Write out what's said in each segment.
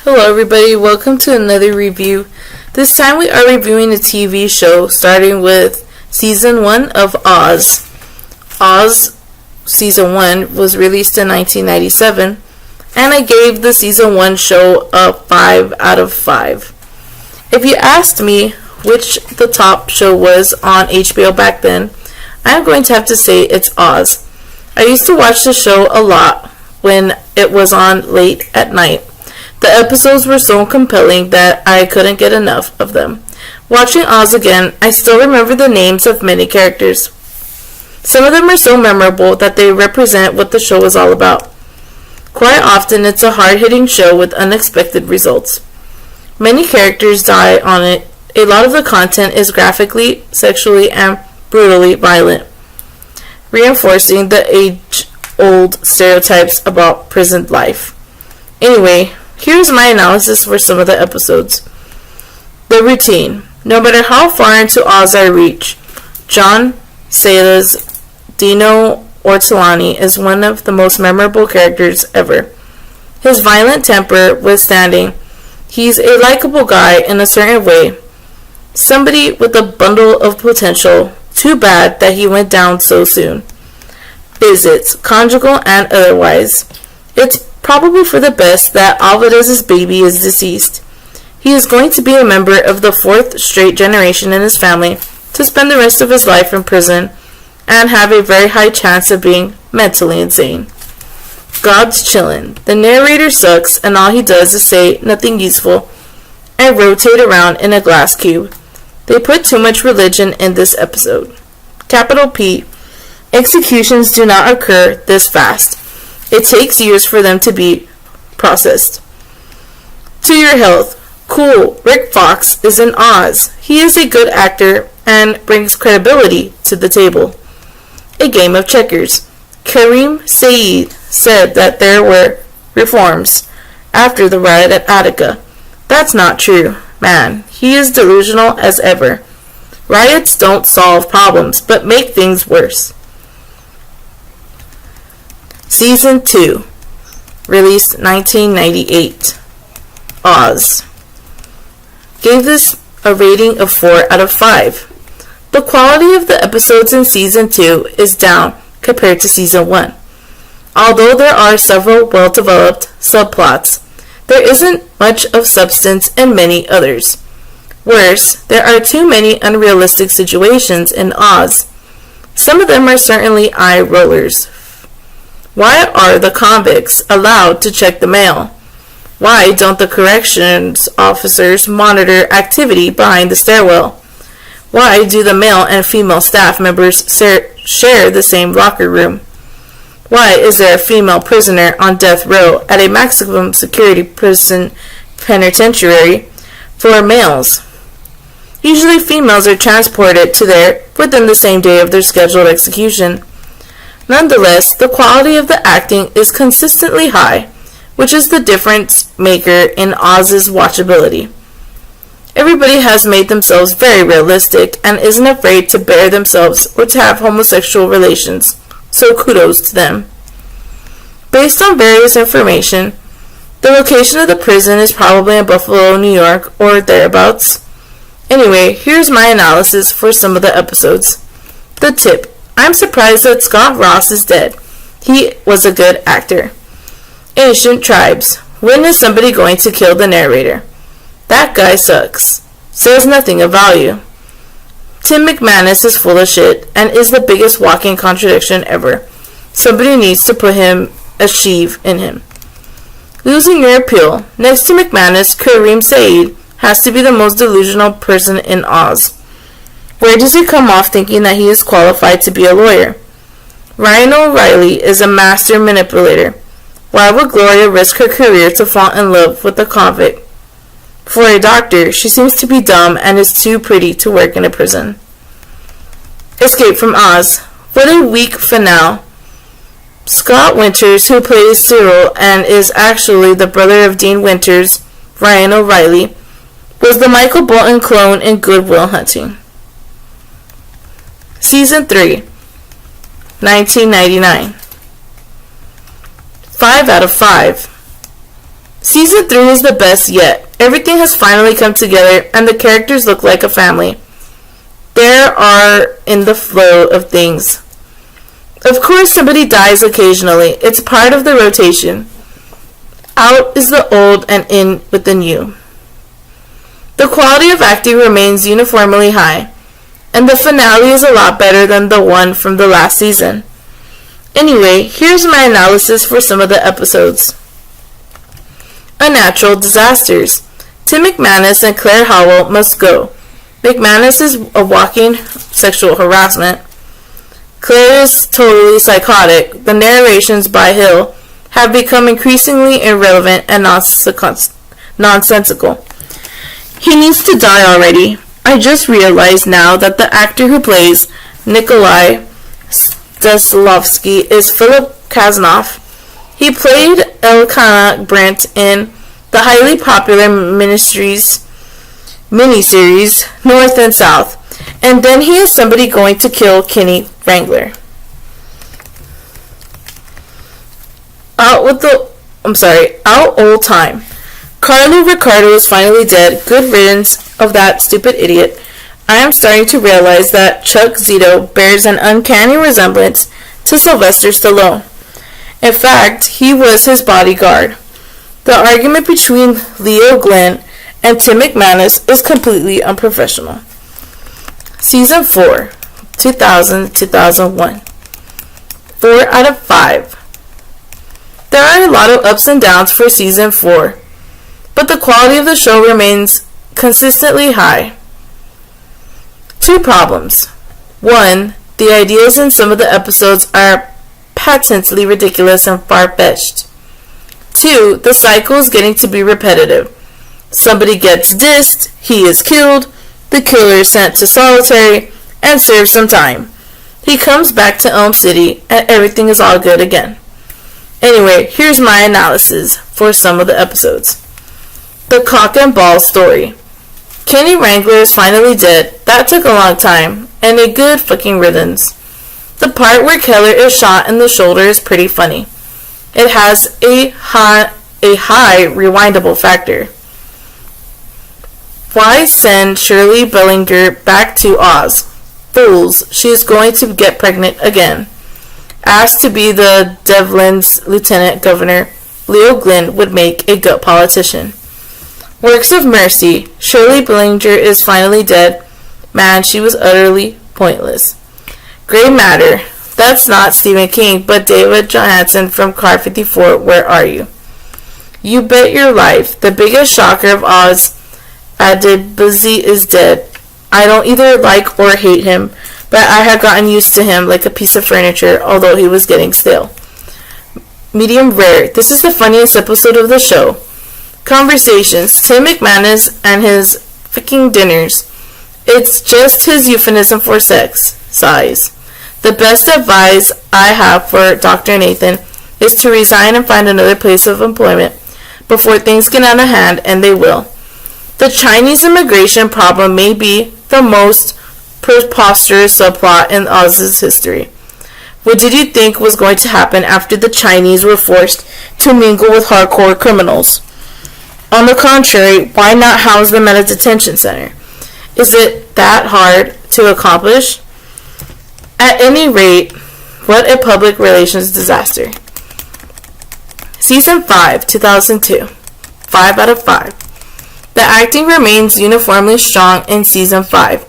Hello everybody, welcome to another review. This time we are reviewing a TV show starting with Season 1 of Oz. Oz Season 1 was released in 1997 and I gave the Season 1 show a 5 out of 5. If you asked me which the top show was on HBO back then, I'm going to have to say it's Oz. I used to watch the show a lot when it was on late at night. The episodes were so compelling that I couldn't get enough of them. Watching Oz again, I still remember the names of many characters. Some of them are so memorable that they represent what the show is all about. Quite often, it's a hard-hitting show with unexpected results. Many characters die on it. A lot of the content is graphically, sexually, and brutally violent, reinforcing the age-old stereotypes about prison life. Anyway, here's my analysis for some of the episodes. The routine. No matter how far into Oz I reach, John Sayles Dino Ortolani is one of the most memorable characters ever. His violent temper withstanding, he's a likable guy in a certain way. Somebody with a bundle of potential. Too bad that he went down so soon. Visits, conjugal and otherwise. It's probably for the best that Alvarez's baby is deceased. He is going to be a member of the fourth straight generation in his family to spend the rest of his life in prison and have a very high chance of being mentally insane. God's chillin'. The narrator sucks and all he does is say nothing useful and rotate around in a glass cube. They put too much religion in this episode. Capital P. Executions do not occur this fast. It takes years for them to be processed. To your health. Cool, Rick Fox is in Oz. He is a good actor and brings credibility to the table. A game of checkers. Kareem Saeed said that there were reforms after the riot at Attica. That's not true. Man, he is delusional as ever. Riots don't solve problems, but make things worse. Season 2, released 1998. Oz. Gave this a rating of 4 out of 5. The quality of the episodes in Season 2 is down compared to Season 1. Although there are several well-developed subplots, there isn't much of substance in many others. Worse, there are too many unrealistic situations in Oz. Some of them are certainly eye rollers. Why are the convicts allowed to check the mail? Why don't the corrections officers monitor activity behind the stairwell? Why do the male and female staff members share the same locker room? Why is there a female prisoner on death row at a maximum security prison penitentiary for males? Usually females are transported to there within the same day of their scheduled execution. Nonetheless, the quality of the acting is consistently high, which is the difference maker in Oz's watchability. Everybody has made themselves very realistic and isn't afraid to bare themselves or to have homosexual relations, so kudos to them. Based on various information, the location of the prison is probably in Buffalo, New York, or thereabouts. Anyway, here's my analysis for some of the episodes. The tip. I'm surprised that Scott Ross is dead. He was a good actor. Ancient Tribes. When is somebody going to kill the narrator? That guy sucks. Says nothing of value. Tim McManus is full of shit and is the biggest walking contradiction ever. Somebody needs to put a sheave in him. Losing your appeal. Next to McManus, Kareem Saeed has to be the most delusional person in Oz. Where does he come off thinking that he is qualified to be a lawyer? Ryan O'Reilly is a master manipulator. Why would Gloria risk her career to fall in love with a convict? For a doctor, she seems to be dumb and is too pretty to work in a prison. Escape from Oz. What a weak finale. Scott Winters, who plays Cyril and is actually the brother of Dean Winters, Ryan O'Reilly, was the Michael Bolton clone in Good Will Hunting. Season 3, 1999. 5 out of 5. Season 3 is the best yet. Everything has finally come together and the characters look like a family. They are in the flow of things. Of course, somebody dies occasionally. It's part of the rotation. Out is the old and in with the new. The quality of acting remains uniformly high, and the finale is a lot better than the one from the last season. Anyway, here's my analysis for some of the episodes. Unnatural disasters. Tim McManus and Claire Howell must go. McManus is a walking sexual harassment. Claire is totally psychotic. The narrations by Hill have become increasingly irrelevant and nonsensical. He needs to die already. I just realized now that the actor who plays Nikolai Steslovsky is Philip Kazanoff. He played Elkanah Brent in the highly popular miniseries North and South, and then he is somebody going to kill Kenny Wrangler. Out old time. Carlo Ricardo is finally dead. Good riddance of that stupid idiot. I am starting to realize that Chuck Zito bears an uncanny resemblance to Sylvester Stallone. In fact, he was his bodyguard. The argument between Leo Glenn and Tim McManus is completely unprofessional. Season 4, 2000-2001. 4 out of 5. There are a lot of ups and downs for Season 4, but the quality of the show remains consistently high. 2 problems. 1. The ideas in some of the episodes are patently ridiculous and far-fetched. 2. The cycle is getting to be repetitive. Somebody gets dissed, he is killed, the killer is sent to solitary, and serves some time. He comes back to Elm City, and everything is all good again. Anyway, here's my analysis for some of the episodes. The cock and ball story. Kenny Wrangler is finally dead. That took a long time, and a good fucking riddance. The part where Keller is shot in the shoulder is pretty funny. It has a high rewindable factor. Why send Shirley Bellinger back to Oz? Fools, she is going to get pregnant again. Asked to be the Devlin's lieutenant governor, Leo Glenn would make a good politician. Works of mercy. Shirley Bellinger is finally dead. Man, she was utterly pointless. Gray matter. That's not Stephen King, but David Johansen from Car 54. Where are you? You bet your life. The biggest shocker of Oz, Adebisi, is dead. I don't either like or hate him, but I had gotten used to him like a piece of furniture, although he was getting stale. Medium rare. This is the funniest episode of the show. Conversations. Tim McManus and his fucking dinners. It's just his euphemism for sex. Size. The best advice I have for Dr. Nathan is to resign and find another place of employment before things get out of hand, and they will. The Chinese immigration problem may be the most preposterous subplot in Oz's history. What did you think was going to happen after the Chinese were forced to mingle with hardcore criminals? On the contrary, why not house them at a detention center? Is it that hard to accomplish? At any rate, what a public relations disaster. Season 5, 2002. 5 out of 5. The acting remains uniformly strong in Season 5.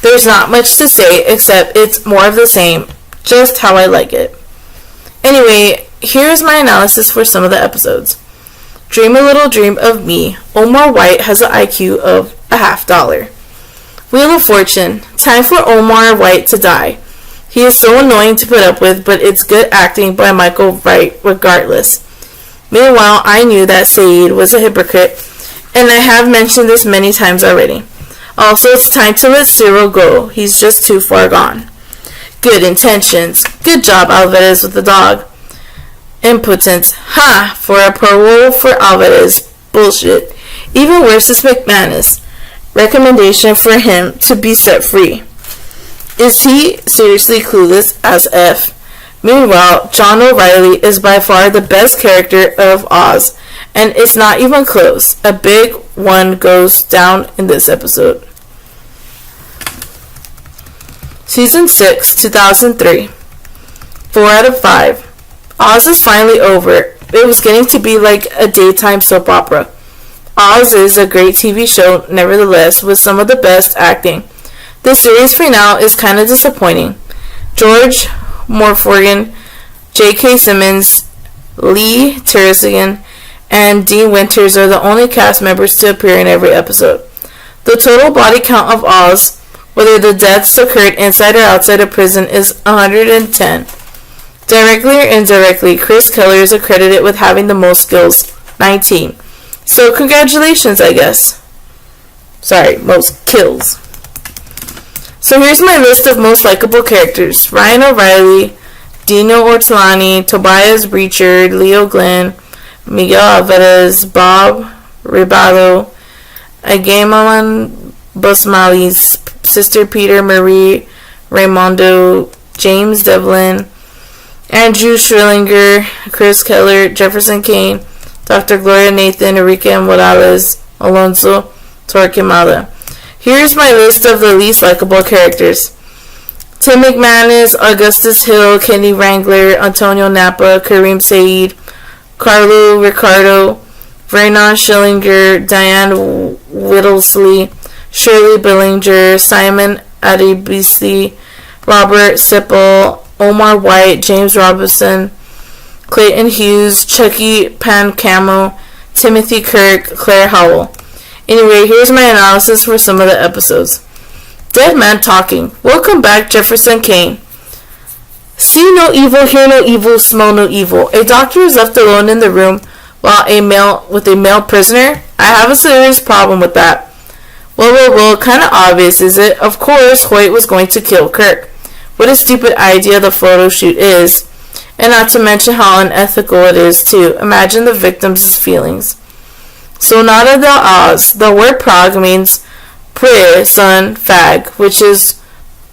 There's not much to say except it's more of the same, just how I like it. Anyway, here's my analysis for some of the episodes. Dream a Little Dream of Me. Omar White has an IQ of $0.50. Wheel of Fortune. Time for Omar White to die. He is so annoying to put up with, but it's good acting by Michael Wright regardless. Meanwhile, I knew that Saeed was a hypocrite, and I have mentioned this many times already. Also, it's time to let Cyril go. He's just too far gone. Good intentions. Good job, Alvarez, with the dog. Impotence. Ha! For a parole for Alvarez. Bullshit. Even worse is McManus. Recommendation for him to be set free. Is he seriously clueless as F? Meanwhile, John O'Reilly is by far the best character of Oz, and it's not even close. A big one goes down in this episode. Season 6, 2003. 4 out of 5. Oz is finally over. It was getting to be like a daytime soap opera. Oz is a great TV show, nevertheless, with some of the best acting. The series finale is kind of disappointing. George Morforgan, J.K. Simmons, Lee Terzigan, and Dean Winters are the only cast members to appear in every episode. The total body count of Oz, whether the deaths occurred inside or outside of prison, is 110. Directly or indirectly, Chris Keller is accredited with having the most kills, 19. So congratulations, I guess. Sorry, most kills. So here's my list of most likable characters. Ryan O'Reilly, Dino Ortolani, Tobias Breacher, Leo Glenn, Miguel Alvarez, Bob Ribado, Agamalan Busmali's sister Peter Marie Raimondo, James Devlin, Andrew Schrillinger, Chris Keller, Jefferson Kane, Dr. Gloria Nathan, Enrique Morales, Alonso Torquemada. Here's my list of the least likable characters. Tim McManus, Augustus Hill, Kenny Wrangler, Antonio Napa, Kareem Saeed, Carlo Ricardo, Vernon Schillinger, Diane Whittlesley, Shirley Billinger, Simon Adebisi, Robert Sipple, Omar White, James Robinson, Clayton Hughes, Chucky Pancamo, Timothy Kirk, Claire Howell. Anyway, here's my analysis for some of the episodes. Dead Man Talking. Welcome back, Jefferson Kane. See no evil, hear no evil, smell no evil. A doctor is left alone in the room while with a male prisoner. I have a serious problem with that. Well, kind of obvious, is it? Of course, Hoyt was going to kill Kirk. What a stupid idea the photo shoot is. And not to mention how unethical it is, too. Imagine the victims' feelings. Sonata del Oz. The word prog means prayer, son, fag, which is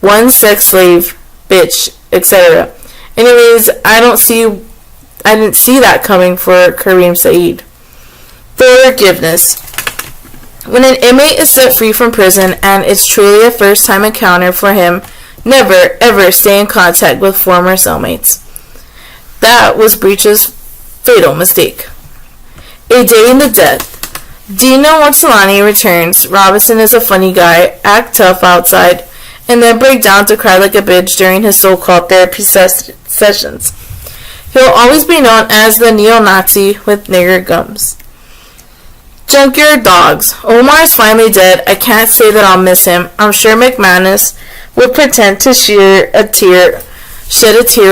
one sex slave, bitch, etc. Anyways, I didn't see that coming for Kareem Saeed. Forgiveness. When an inmate is set free from prison and it's truly a first-time encounter for him, never, ever stay in contact with former cellmates. That was Breach's fatal mistake. A Day in the Death. Dino Ortolani returns. Robinson is a funny guy, act tough outside, and then break down to cry like a bitch during his so-called therapy sessions. He'll always be known as the neo-Nazi with nigger gums. Junkyard Dogs. Omar is finally dead. I can't say that I'll miss him. I'm sure McManus would pretend to shed a tear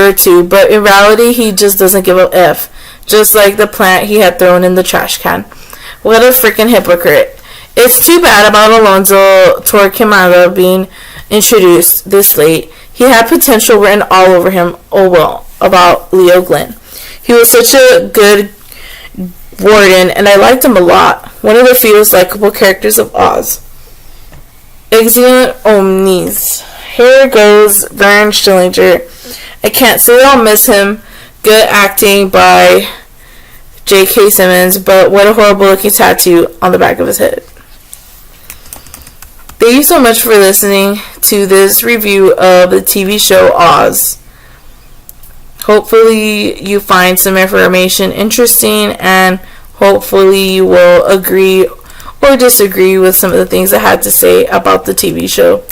or two, but in reality he just doesn't give a F, just like the plant he had thrown in the trash can. What a freaking hypocrite. It's too bad about Alonso Torquemada being introduced this late. He had potential written all over him. Oh well, about Leo Glenn. He was such a good warden, and I liked him a lot. One of the fewest likable characters of Oz. Exeunt Omnes. Here goes Vern Schillinger. I can't say I'll miss him. Good acting by J.K. Simmons, but what a horrible looking tattoo on the back of his head. Thank you so much for listening to this review of the TV show Oz. Hopefully you find some information interesting, and hopefully you will agree or disagree with some of the things I had to say about the TV show.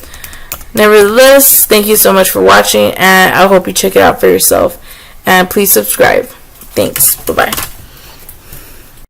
Nevertheless, thank you so much for watching, and I hope you check it out for yourself. And please subscribe. Thanks. Bye-bye.